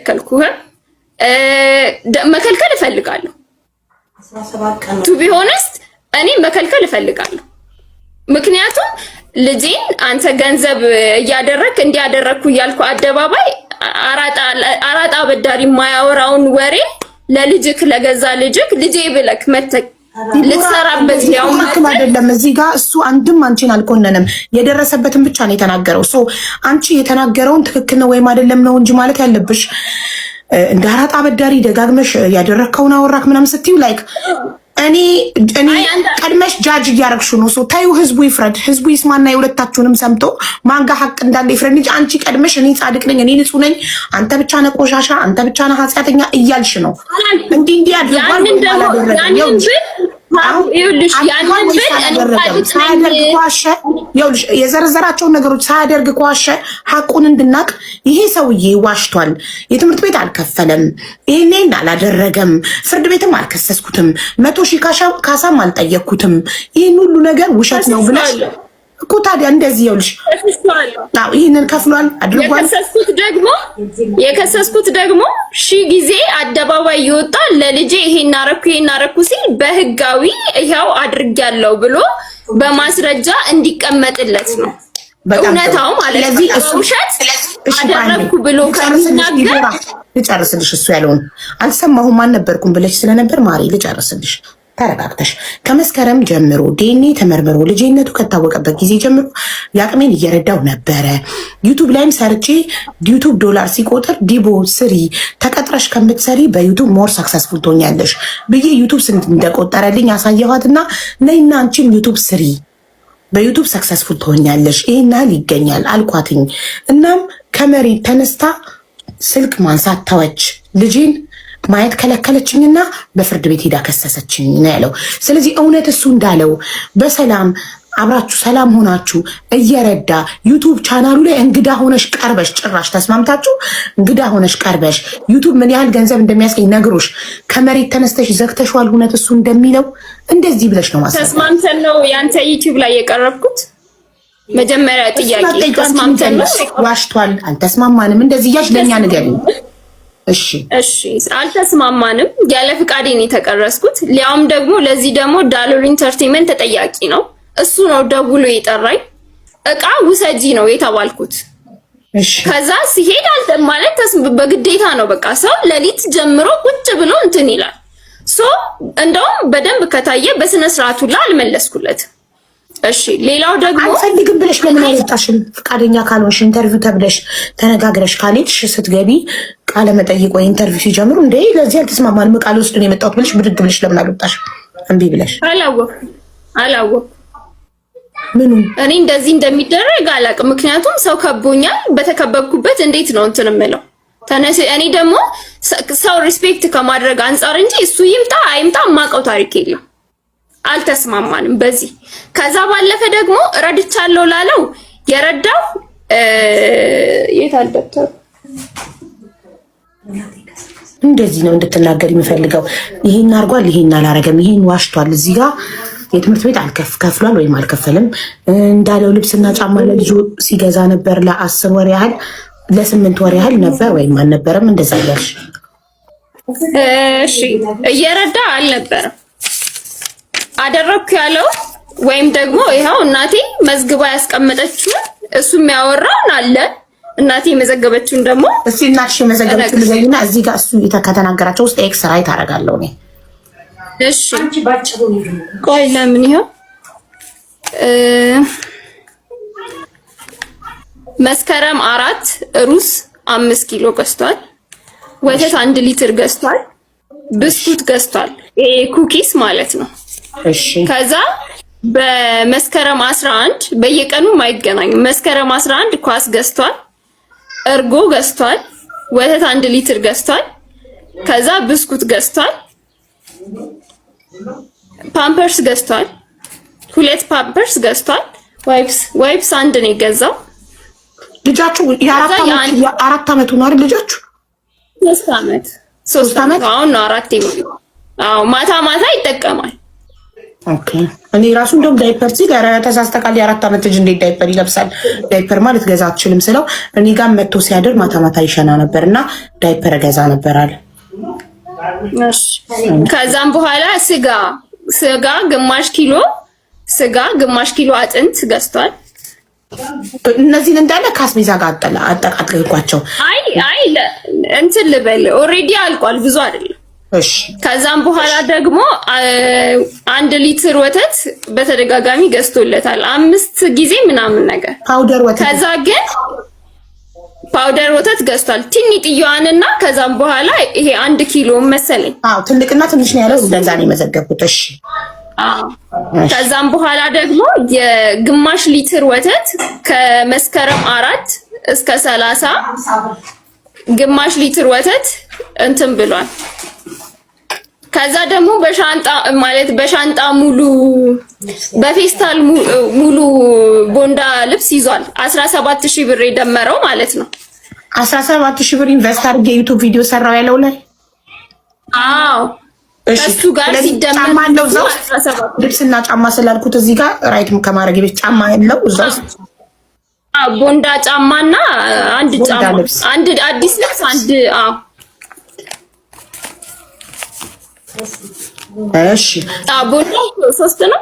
አልከለከልኩህ። መከልከል እፈልጋለሁ። ቱ ቢ ሆነስት እኔ መከልከል እፈልጋለሁ። ምክንያቱም ልጄን አንተ ገንዘብ እያደረክ እንዲያደረኩ እያልኩ አደባባይ አራጣ አበዳሪ የማያወራውን ወሬ ለልጅክ ለገዛ ልጅክ ልጄ ብለክ መተክ ልትሰራበት ያው ማክም አይደለም። እዚህ ጋር እሱ አንድም አንቺን አልኮነንም፣ የደረሰበትን ብቻ ነው የተናገረው። ሶ አንቺ የተናገረውን ትክክል ነው ወይም አይደለም ነው እንጂ ማለት ያለብሽ እንደ አራጣ አበዳሪ ደጋግመሽ ያደረከውን አወራክ ምናምን ስትዩ ላይክ እኔ ቀድመሽ ጃጅ እያረግሹ ነው። ሶ ታዩ ህዝቡ ይፍረድ፣ ህዝቡ ይስማና የሁለታችሁንም ሰምቶ ማንጋ ሀቅ እንዳለ ይፍረድ እንጂ አንቺ ቀድመሽ እኔ ጻድቅ ነኝ እኔ ንጹህ ነኝ አንተ ብቻ ነህ ቆሻሻ አንተ ብቻ ነህ ኃጢአተኛ እያልሽ ነው። እንዲህ አድርጓል። የዘረዘራቸውን ነገሮች ሳያደርግ ከዋሸ ሀቁን እንድናቅ ይሄ ሰውዬ ዋሽቷል፣ የትምህርት ቤት አልከፈለም፣ ይሄን አላደረገም፣ ፍርድ ቤትም አልከሰስኩትም፣ 100,000 ካሳም አልጠየቅኩትም፣ ይህን ሁሉ ነገር ውሸት ነው ብለሽ እኮ ታዲያ እንደዚህ ይኸውልሽ፣ ይህንን ከፍሏል አድርጓል። የከሰስኩት ደግሞ ሺህ ጊዜ አደባባይ ይወጣ ለልጄ ይሄን አረኩ ሲል በህጋዊ ይሄው አድርጊያለሁ ብሎ በማስረጃ እንዲቀመጥለት ነው እውነታው ማለት ነው። ውሸት አደረኩ ብሎ ከሚናገር ልጨርስልሽ፣ እሱ ያለውን አልሰማሁም አልነበርኩም ብለሽ ስለነበር ማሪ ልጨርስልሽ። ተረጋግተሽ ከመስከረም ጀምሮ ዲኤንኤ ተመርምሮ ልጅነቱ ከታወቀበት ጊዜ ጀምሮ ያቅሜን እየረዳው ነበረ። ዩቲዩብ ላይም ሰርቼ ዩቲዩብ ዶላር ሲቆጥር ዲቦ ስሪ ተቀጥረሽ ከምትሰሪ በዩቲዩብ ሞር ሰክሰስፉል ትሆኛለሽ ብዬ ዩቲዩብ ስንት እንደቆጠረልኝ ያሳየኋትና ነይና አንቺም ዩቲዩብ ስሪ በዩቲዩብ ሰክሰስፉል ትሆኛለሽ ይሄን ያህል ይገኛል አልኳትኝ። እናም ከመሬት ተነስታ ስልክ ማንሳት ተወች። ልጄን ማየት ከለከለችኝና በፍርድ ቤት ሄዳ ከሰሰችኝ ነው ያለው። ስለዚህ እውነት እሱ እንዳለው በሰላም አብራችሁ ሰላም ሆናችሁ እየረዳ ዩቲዩብ ቻናሉ ላይ እንግዳ ሆነሽ ቀርበሽ ጭራሽ ተስማምታችሁ እንግዳ ሆነሽ ቀርበሽ ዩቲዩብ ምን ያህል ገንዘብ እንደሚያስገኝ ነግሮሽ ከመሬት ተነስተሽ ዘግተሽዋል። እውነት እሱ እንደሚለው እንደዚህ ብለሽ ነው ማለት ተስማምተን ነው ያንተ ዩቲዩብ ላይ የቀረብኩት። መጀመሪያ ጥያቄ ተስማምተን ነው ዋሽቷል አልተስማማንም እንደዚህ ያሽ ለኛ ንገሪኝ። እሺ አልተስማማንም። ያለ ፍቃዴ ነው የተቀረስኩት። ሊያውም ደግሞ ለዚህ ደግሞ ዳሎል ኢንተርቴይንመንት ተጠያቂ ነው። እሱ ነው ደውሎ የጠራኝ። እቃ ውሰጂ ነው የተባልኩት። እሺ ከዛ ሲሄድ ማለት በግዴታ ነው። በቃ ሰው ለሊት ጀምሮ ቁጭ ብሎ እንትን ይላል። እንደውም በደንብ ከታየ በስነ ስርዓቱ ላይ አልመለስኩለት። እሺ ሌላው ደግሞ አልፈልግም ብለሽ ለምን አይወጣሽም? ፍቃደኛ ካልሆንሽ ኢንተርቪው ተብለሽ ተነጋግረሽ ካልሄድሽ ስትገቢ ቃለ መጠይቅ ወይ ኢንተርቪው ሲጀምሩ እንዴ ለዚህ አልተስማማንም ቃል ወስድ ነው የመጣሁት ብለሽ ብድግ ብለሽ ለምን አልወጣሽም? እምቢ ብለሽ አላወኩም። ምኑ እኔ እንደዚህ እንደሚደረግ አላውቅም። ምክንያቱም ሰው ከቦኛል። በተከበብኩበት እንዴት ነው እንትን የምለው? እኔ ደግሞ ሰው ሪስፔክት ከማድረግ አንጻር እንጂ እሱ ይምጣ አይምጣ የማውቀው ታሪክ የለም። አልተስማማንም በዚህ። ከዛ ባለፈ ደግሞ ረድቻለሁ ላለው የረዳው የታል ደብተሩ? እንደዚህ ነው እንድትናገር የሚፈልገው። ይሄን አርጓል፣ ይሄን አላረገም፣ ይሄን ዋሽቷል፣ እዚህ ጋር የትምህርት ቤት ከፍሏል ወይም አልከፈለም እንዳለው ልብስና ጫማ ለልጁ ሲገዛ ነበር ለ10 ወር ያህል ለ8 ወር ያህል ነበር ወይም አልነበረም እንደዛ ያልሽ። እሺ እየረዳ አልነበረም አደረኩ ያለው ወይም ደግሞ ይሄው እናቴ መዝግባ ያስቀመጠችው እሱ የሚያወራውን አለ። እናቴ የመዘገበችውን ደግሞ እሺ እናትሽ የመዘገበችውን ለይና እዚህ ጋር እሱ የተከተናገራቸው ውስጥ ኤክስ ራይት አደርጋለሁ እኔ። እሺ ቆይ ለምን ይሄው መስከረም 4 ሩዝ 5 ኪሎ ገዝቷል። ወተት 1 ሊትር ገዝቷል። ብስኩት ገዝቷል። ይሄ ኩኪስ ማለት ነው። እሺ ከዛ በመስከረም 11 በየቀኑ አይገናኝም። መስከረም 11 ኳስ ገዝቷል። እርጎ ገዝቷል። ወተት 1 ሊትር ገዝቷል። ከዛ ብስኩት ገዝቷል። ፓምፐርስ ገዝቷል። 2 ፓምፐርስ ገዝቷል። ዋይፕስ 1 ነው የገዛው። ልጃችሁ የአራት ዓመቱ ነው አይደል? ልጃችሁ 3 ዓመት አሁን ነው 4 ይሞላል። አዎ ማታ ይጠቀማል። ኦኬ እኔ ራሱ እንደውም ዳይፐር ሲል ኧረ ተሳስተካል፣ የ4 ዓመት ልጅ እንዴት ዳይፐር ይለብሳል? ዳይፐር ማለት ገዛ አትችልም ስለው እኔ ጋር መጥቶ ሲያድር ማታ ማታ ይሸና ነበር እና ዳይፐር ገዛ ነበር አለ። ከዛም በኋላ ስጋ ግማሽ ኪሎ አጥንት ገዝቷል። እነዚህን እንዳለ ካስቤዛ ጋር አጠቃቅልኳቸው። አይ እንትን ልበል ኦልሬዲ አልቋል፣ ብዙ አይደለም። እሺ ከዛም በኋላ ደግሞ 1 ሊትር ወተት በተደጋጋሚ ገዝቶለታል፣ 5 ጊዜ ምናምን ነገር ፓውደር ወተት። ከዛ ግን ፓውደር ወተት ገዝቷል ትንጥዬዋንና ከዛም በኋላ ይሄ 1 ኪሎ መሰለኝ። ትልቅና ትንሽ ነው ያለው፣ እንደዛ ነው የመዘገብኩት። እሺ ከዛም በኋላ ደግሞ የግማሽ ሊትር ወተት ከመስከረም 4 እስከ 30 ግማሽ ሊትር ወተት እንትን ብሏል። ከዛ ደግሞ በሻንጣ ሙሉ በፌስታል ሙሉ ቦንዳ ልብስ ይዟል። 17000 ብር የደመረው ማለት ነው። 17000 ብር ኢንቨስት አድርጌ ዩቲዩብ ቪዲዮ ሰራው ያለው ላይ እሱ ጋር ሲደመር ልብስና ጫማ ስላልኩት እዚህ ጋር ራይትም ከማድረግ ቤት ጫማ ያለው እዛው ቦንዳ ጫማና አንድ አዲስ ልብስ እሺ ቦንዳ 3 ነው።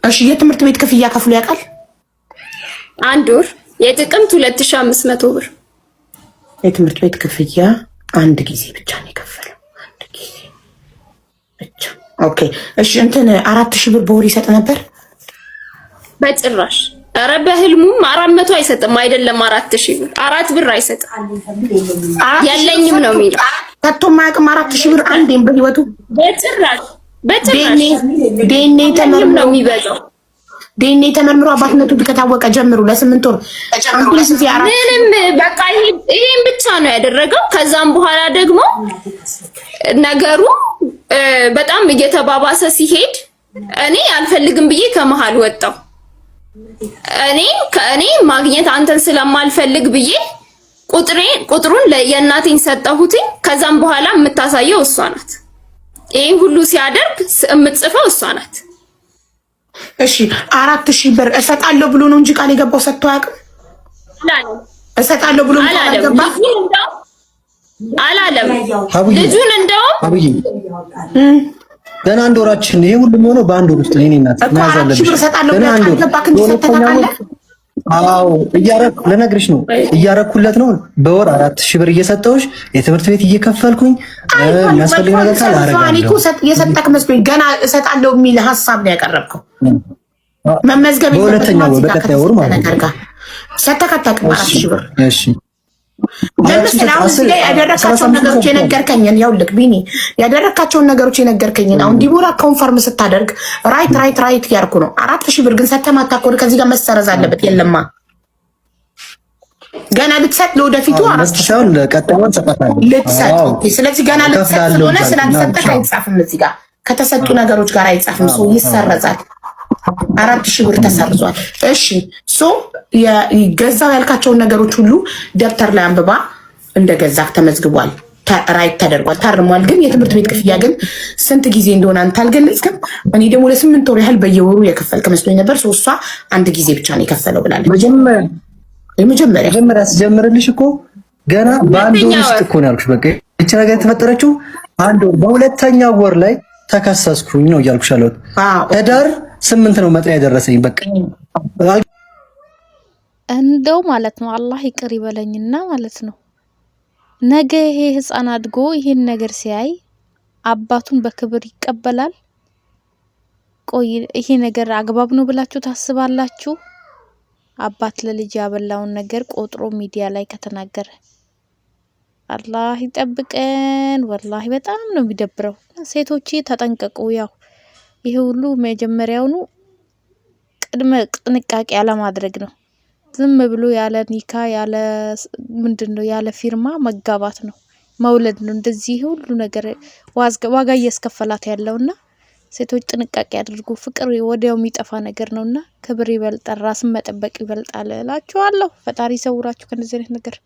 እሺ የትምህርት ቤት ክፍያ ከፍሎ ያውቃል? 1 ወር የጥቅምት 2500 ብር የትምህርት ቤት ክፍያ 1 ጊዜ ብቻ ነው የከፈለው። 1 ጊዜ ብቻ። ኦኬ እሺ 4000 ብር በወር ይሰጥ ነበር? በጭራሽ። ኧረ በህልሙም 400 አይሰጥም። አይደለም 4000 ብር 4 ብር አይሰጥም። የለኝም ነው የሚለው። ከቶ ማያውቅም 4000 ብር አንዴም በህይወቱ በጭራሽ። ዴኔ ተመርምሮ ነው የሚበዛው። ዴኔ ተመርምሮ አባትነቱ ከታወቀ ጀምሮ ለ8 ወር ምንም በቃ ይሄን ብቻ ነው ያደረገው። ከዛም በኋላ ደግሞ ነገሩ በጣም እየተባባሰ ሲሄድ እኔ አልፈልግም ብዬ ከመሃል ወጣው። እኔ ማግኘት አንተን ስለማልፈልግ ብዬ ቁጥሩን የእናቴን ሰጠሁትኝ። ከዛም በኋላ የምታሳየው እሷ ናት። ይሄን ሁሉ ሲያደርግ የምትጽፈው እሷ ናት። እሺ 4000 ብር እሰጣለሁ ብሎ ነው እንጂ ቃል የገባው ሰጥቶ አያውቅም። እሰጣለሁ ብሎ አላለም። ልጁን እንደውም ገና 1 ወራችን ይሄ ሁሉ ሆኖ በ1 ወር ውስጥ ለኔ እናት ማዛለብሽ ገና 1 ወር። አዎ ለነግርሽ ነው እያረኩለት ነው። በወር 4000 ብር እየሰጠሁሽ የትምህርት ቤት እየከፈልኩኝ የሚያስፈልግ ነገር ካለ አረጋለሁ። የሰጠክ መስሎኝ ገና እሰጣለሁ የሚል ሐሳብ ነው ያቀረብከው። መመዝገብ በሁለተኛው ወር በቀጣይ ወር ማለት ነው። ሰጠክ አታውቅም 4000 ብር። እሺ ለምሳሌ አሁን ያደረካቸውን ነገሮች የነገርከኝን ያውልክ ቢኒ ያደረካቸውን ነገሮች የነገርከኝን አሁን ዲቦራ ኮንፈርም ስታደርግ ራይት ያርኩ ነው። 4000 ብር ግን ሰተማታ ኮድ ከዚህ ጋር መሰረዝ አለበት። የለማ ገና ልትሰጥ ለወደፊቱ 4000 ለቀጣዩ ልትሰጥ። ስለዚህ ገና ልትሰጥ ስለሆነ ስላልሰጠህ አይጻፍም። እዚህ ጋር ከተሰጡ ነገሮች ጋር አይጻፍም። ሰው ይሰረዛል። 4000 ብር ተሰርዟል። እሺ የገዛው ያልካቸውን ነገሮች ሁሉ ደብተር ላይ አንብባ እንደገዛህ ተመዝግቧል፣ ራይት ተደርጓል፣ ታርሟል። ግን የትምህርት ቤት ክፍያ ግን ስንት ጊዜ እንደሆነ አንተ አልገለጽክም። እኔ ደግሞ ለ8 ወር ያህል በየወሩ የከፈልክ መስሎኝ ነበር። እሷ 1 ጊዜ ብቻ ነው የከፈለው ብላለች። መጀመሪያ ስጀምርልሽ እኮ ገና በ1 ወር ውስጥ እኮ ነው ያልኩሽ። በቃ እቺ ነገር የተፈጠረችው 1 ወር በሁለተኛው ወር ላይ ተከሰስኩኝ ነው እያልኩሽ አለሁት። ህዳር 8 ነው መጥሪያ ያደረሰኝ። በቃ እንደው ማለት ነው አላህ ይቅር ይበለኝና ማለት ነው ነገ ይሄ ህፃን አድጎ ይሄን ነገር ሲያይ አባቱን በክብር ይቀበላል? ቆይ ይሄ ነገር አግባብ ነው ብላችሁ ታስባላችሁ? አባት ለልጅ ያበላውን ነገር ቆጥሮ ሚዲያ ላይ ከተናገረ አላህ ይጠብቀን። ወላሂ በጣም ነው የሚደብረው። ሴቶች ተጠንቀቁ። ያው ይሄ ሁሉ መጀመሪያውኑ ቅድመ ጥንቃቄ አለማድረግ ነው። ዝም ብሎ ያለ ኒካ ያለ ምንድነው ያለ ፊርማ መጋባት ነው፣ መውለድ ነው። እንደዚህ ሁሉ ነገር ዋጋ እያስከፈላት ያለውና ሴቶች ጥንቃቄ አድርጉ። ፍቅር ወዲያው የሚጠፋ ነገር ነውና ክብር ይበልጣል፣ ራስን መጠበቅ ይበልጣል እላችኋለሁ። ፈጣሪ ይሰውራችሁ ከነዚህ አይነት ነገር።